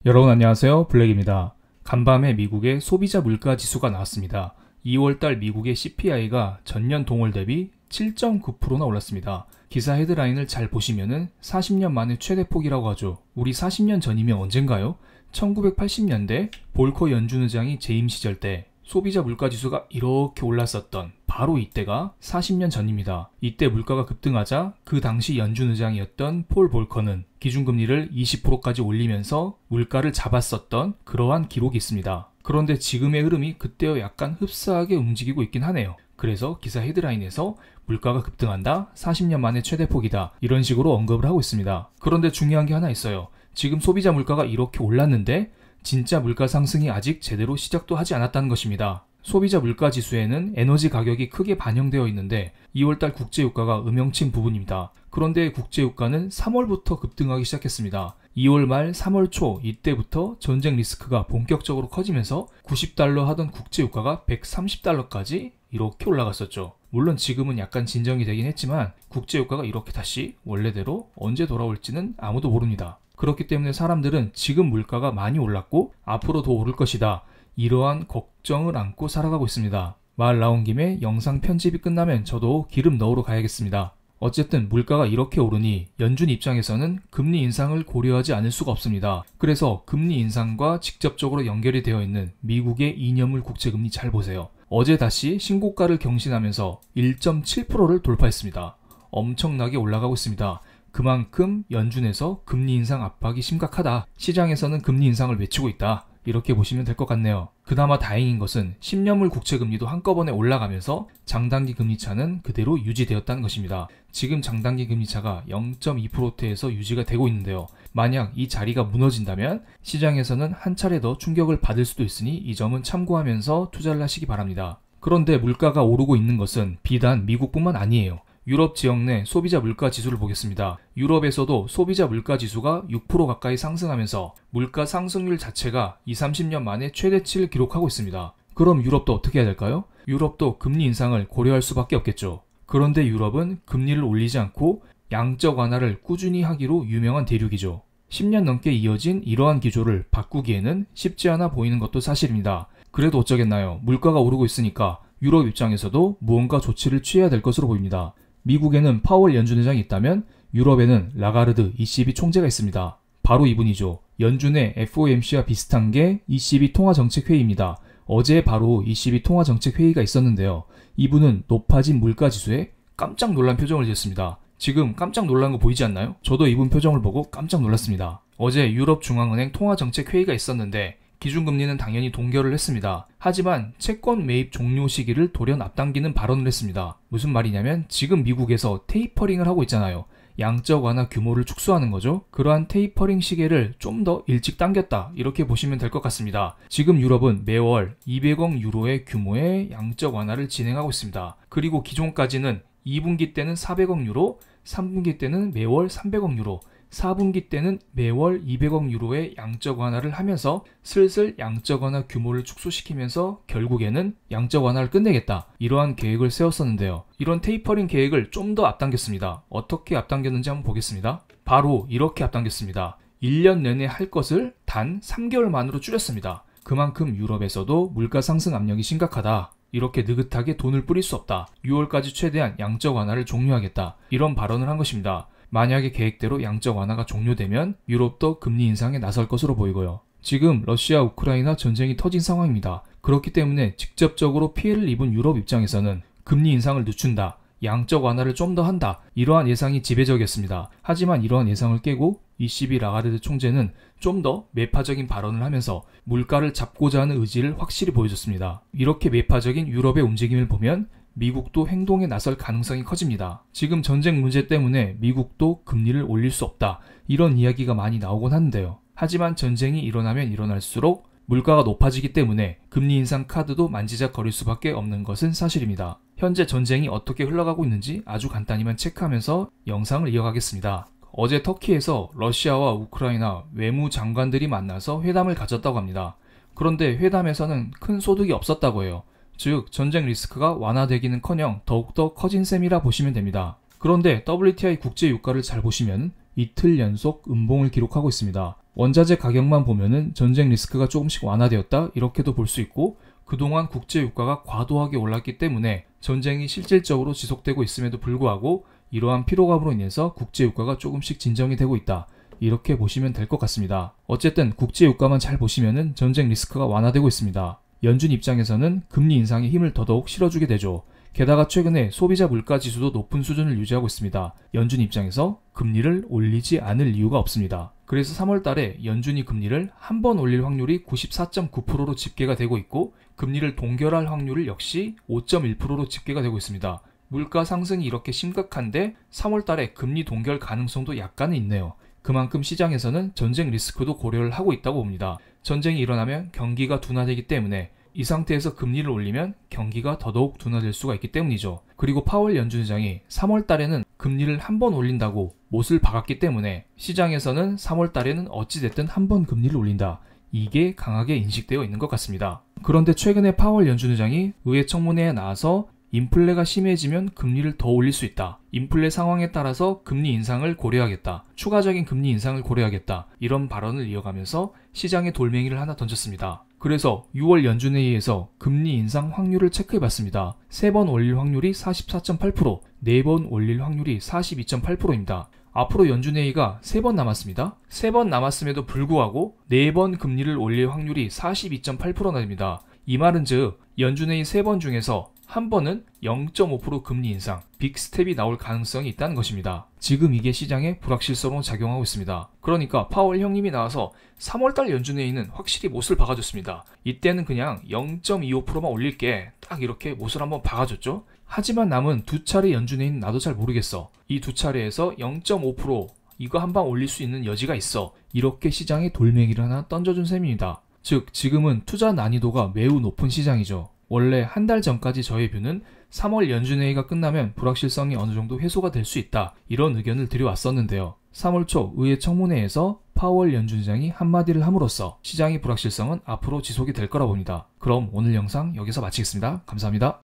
여러분 안녕하세요. 블랙입니다. 간밤에 미국의 소비자 물가 지수가 나왔습니다. 2월달 미국의 CPI가 전년 동월 대비 7.9%나 올랐습니다. 기사 헤드라인을 잘 보시면은 40년 만에 최대폭이라고 하죠. 우리 40년 전이면 언젠가요? 1980년대 볼커 연준 의장이 재임 시절 때 소비자 물가 지수가 이렇게 올랐었던 바로 이때가 40년 전입니다. 이때 물가가 급등하자 그 당시 연준 의장이었던 폴 볼커는 기준금리를 20%까지 올리면서 물가를 잡았었던 그러한 기록이 있습니다. 그런데 지금의 흐름이 그때와 약간 흡사하게 움직이고 있긴 하네요. 그래서 기사 헤드라인에서 물가가 급등한다, 40년 만에 최대폭이다, 이런 식으로 언급을 하고 있습니다. 그런데 중요한 게 하나 있어요. 지금 소비자 물가가 이렇게 올랐는데 진짜 물가 상승이 아직 제대로 시작도 하지 않았다는 것입니다. 소비자 물가 지수에는 에너지 가격이 크게 반영되어 있는데 2월달 국제유가가 음영친 부분입니다. 그런데 국제유가는 3월부터 급등하기 시작했습니다. 2월 말 3월 초 이때부터 전쟁 리스크가 본격적으로 커지면서 90달러 하던 국제유가가 130달러까지 이렇게 올라갔었죠. 물론 지금은 약간 진정이 되긴 했지만 국제유가가 이렇게 다시 원래대로 언제 돌아올지는 아무도 모릅니다. 그렇기 때문에 사람들은 지금 물가가 많이 올랐고 앞으로 더 오를 것이다, 이러한 걱정을 안고 살아가고 있습니다. 말 나온 김에 영상 편집이 끝나면 저도 기름 넣으러 가야겠습니다. 어쨌든 물가가 이렇게 오르니 연준 입장에서는 금리 인상을 고려하지 않을 수가 없습니다. 그래서 금리 인상과 직접적으로 연결이 되어 있는 미국의 2년물 국채금리 잘 보세요. 어제 다시 신고가를 경신하면서 1.7%를 돌파했습니다. 엄청나게 올라가고 있습니다. 그만큼 연준에서 금리 인상 압박이 심각하다, 시장에서는 금리 인상을 외치고 있다, 이렇게 보시면 될 것 같네요. 그나마 다행인 것은 10년물 국채금리도 한꺼번에 올라가면서 장단기 금리차는 그대로 유지되었다는 것입니다. 지금 장단기 금리차가 0.2%대에서 유지가 되고 있는데요. 만약 이 자리가 무너진다면 시장에서는 한 차례 더 충격을 받을 수도 있으니 이 점은 참고하면서 투자를 하시기 바랍니다. 그런데 물가가 오르고 있는 것은 비단 미국뿐만 아니에요. 유럽 지역 내 소비자 물가 지수를 보겠습니다. 유럽에서도 소비자 물가 지수가 6% 가까이 상승하면서 물가 상승률 자체가 20-30년 만에 최대치를 기록하고 있습니다. 그럼 유럽도 어떻게 해야 될까요? 유럽도 금리 인상을 고려할 수밖에 없겠죠. 그런데 유럽은 금리를 올리지 않고 양적 완화를 꾸준히 하기로 유명한 대륙이죠. 10년 넘게 이어진 이러한 기조를 바꾸기에는 쉽지 않아 보이는 것도 사실입니다. 그래도 어쩌겠나요? 물가가 오르고 있으니까 유럽 입장에서도 무언가 조치를 취해야 될 것으로 보입니다. 미국에는 파월 연준 의장이 있다면 유럽에는 라가르드 ECB 총재가 있습니다. 바로 이분이죠. 연준의 FOMC와 비슷한 게 ECB 통화정책회의입니다. 어제 바로 ECB 통화정책회의가 있었는데요. 이분은 높아진 물가지수에 깜짝 놀란 표정을 지었습니다. 지금 깜짝 놀란 거 보이지 않나요? 저도 이분 표정을 보고 깜짝 놀랐습니다. 어제 유럽중앙은행 통화정책회의가 있었는데 기준금리는 당연히 동결을 했습니다. 하지만 채권 매입 종료 시기를 돌연 앞당기는 발언을 했습니다. 무슨 말이냐면 지금 미국에서 테이퍼링을 하고 있잖아요. 양적 완화 규모를 축소하는 거죠. 그러한 테이퍼링 시기를 좀 더 일찍 당겼다, 이렇게 보시면 될 것 같습니다. 지금 유럽은 매월 200억 유로의 규모의 양적 완화를 진행하고 있습니다. 그리고 기존까지는 2분기 때는 400억 유로, 3분기 때는 매월 300억 유로, 4분기 때는 매월 200억 유로의 양적 완화를 하면서 슬슬 양적 완화 규모를 축소시키면서 결국에는 양적 완화를 끝내겠다, 이러한 계획을 세웠었는데요. 이런 테이퍼링 계획을 좀 더 앞당겼습니다. 어떻게 앞당겼는지 한번 보겠습니다. 바로 이렇게 앞당겼습니다. 1년 내내 할 것을 단 3개월 만으로 줄였습니다. 그만큼 유럽에서도 물가 상승 압력이 심각하다, 이렇게 느긋하게 돈을 뿌릴 수 없다, 6월까지 최대한 양적 완화를 종료하겠다, 이런 발언을 한 것입니다. 만약에 계획대로 양적 완화가 종료되면 유럽도 금리 인상에 나설 것으로 보이고요. 지금 러시아 우크라이나 전쟁이 터진 상황입니다. 그렇기 때문에 직접적으로 피해를 입은 유럽 입장에서는 금리 인상을 늦춘다, 양적 완화를 좀 더 한다, 이러한 예상이 지배적이었습니다. 하지만 이러한 예상을 깨고 ECB 라가르드 총재는 좀 더 매파적인 발언을 하면서 물가를 잡고자 하는 의지를 확실히 보여줬습니다. 이렇게 매파적인 유럽의 움직임을 보면 미국도 행동에 나설 가능성이 커집니다. 지금 전쟁 문제 때문에 미국도 금리를 올릴 수 없다, 이런 이야기가 많이 나오곤 하는데요. 하지만 전쟁이 일어나면 일어날수록 물가가 높아지기 때문에 금리 인상 카드도 만지작거릴 수밖에 없는 것은 사실입니다. 현재 전쟁이 어떻게 흘러가고 있는지 아주 간단히만 체크하면서 영상을 이어가겠습니다. 어제 터키에서 러시아와 우크라이나 외무장관들이 만나서 회담을 가졌다고 합니다. 그런데 회담에서는 큰 소득이 없었다고 해요. 즉 전쟁 리스크가 완화되기는커녕 더욱더 커진 셈이라 보시면 됩니다. 그런데 WTI 국제유가를 잘 보시면 이틀 연속 음봉을 기록하고 있습니다. 원자재 가격만 보면은 전쟁 리스크가 조금씩 완화되었다 이렇게도 볼 수 있고, 그동안 국제 유가가 과도하게 올랐기 때문에 전쟁이 실질적으로 지속되고 있음에도 불구하고 이러한 피로감으로 인해서 국제 유가가 조금씩 진정이 되고 있다, 이렇게 보시면 될 것 같습니다. 어쨌든 국제 유가만 잘 보시면은 전쟁 리스크가 완화되고 있습니다. 연준 입장에서는 금리 인상에 힘을 더더욱 실어주게 되죠. 게다가 최근에 소비자 물가 지수도 높은 수준을 유지하고 있습니다. 연준 입장에서 금리를 올리지 않을 이유가 없습니다. 그래서 3월 달에 연준이 금리를 한 번 올릴 확률이 94.9%로 집계가 되고 있고, 금리를 동결할 확률을 역시 5.1%로 집계가 되고 있습니다. 물가 상승이 이렇게 심각한데 3월 달에 금리 동결 가능성도 약간은 있네요. 그만큼 시장에서는 전쟁 리스크도 고려를 하고 있다고 봅니다. 전쟁이 일어나면 경기가 둔화되기 때문에 이 상태에서 금리를 올리면 경기가 더더욱 둔화될 수가 있기 때문이죠. 그리고 파월 연준 의장이 3월 달에는 금리를 한 번 올린다고 못을 박았기 때문에 시장에서는 3월 달에는 어찌됐든 한 번 금리를 올린다, 이게 강하게 인식되어 있는 것 같습니다. 그런데 최근에 파월 연준 의장이 의회 청문회에 나와서 인플레가 심해지면 금리를 더 올릴 수 있다, 인플레 상황에 따라서 금리 인상을 고려하겠다, 추가적인 금리 인상을 고려하겠다, 이런 발언을 이어가면서 시장에 돌멩이를 하나 던졌습니다. 그래서 6월 연준회의에서 금리 인상 확률을 체크해봤습니다. 3번 올릴 확률이 44.8%, 4번 올릴 확률이 42.8%입니다. 앞으로 연준회의가 3번 남았습니다. 3번 남았음에도 불구하고 4번 금리를 올릴 확률이 42.8%나 됩니다. 이 말은 즉 연준회의 3번 중에서 한 번은 0.5% 금리 인상, 빅스텝이 나올 가능성이 있다는 것입니다. 지금 이게 시장에 불확실성으로 작용하고 있습니다. 그러니까 파월 형님이 나와서 3월달 연준회의는 확실히 못을 박아줬습니다. 이때는 그냥 0.25%만 올릴게, 딱 이렇게 못을 한번 박아줬죠. 하지만 남은 두 차례 연준회의는 나도 잘 모르겠어, 이 두 차례에서 0.5% 이거 한 방 올릴 수 있는 여지가 있어, 이렇게 시장에 돌멩이를 하나 던져준 셈입니다. 즉 지금은 투자 난이도가 매우 높은 시장이죠. 원래 한 달 전까지 저의 뷰는 3월 연준회의가 끝나면 불확실성이 어느 정도 해소가 될 수 있다, 이런 의견을 드려왔었는데요. 3월 초 의회 청문회에서 파월 연준의장이 한마디를 함으로써 시장의 불확실성은 앞으로 지속이 될 거라 봅니다. 그럼 오늘 영상 여기서 마치겠습니다. 감사합니다.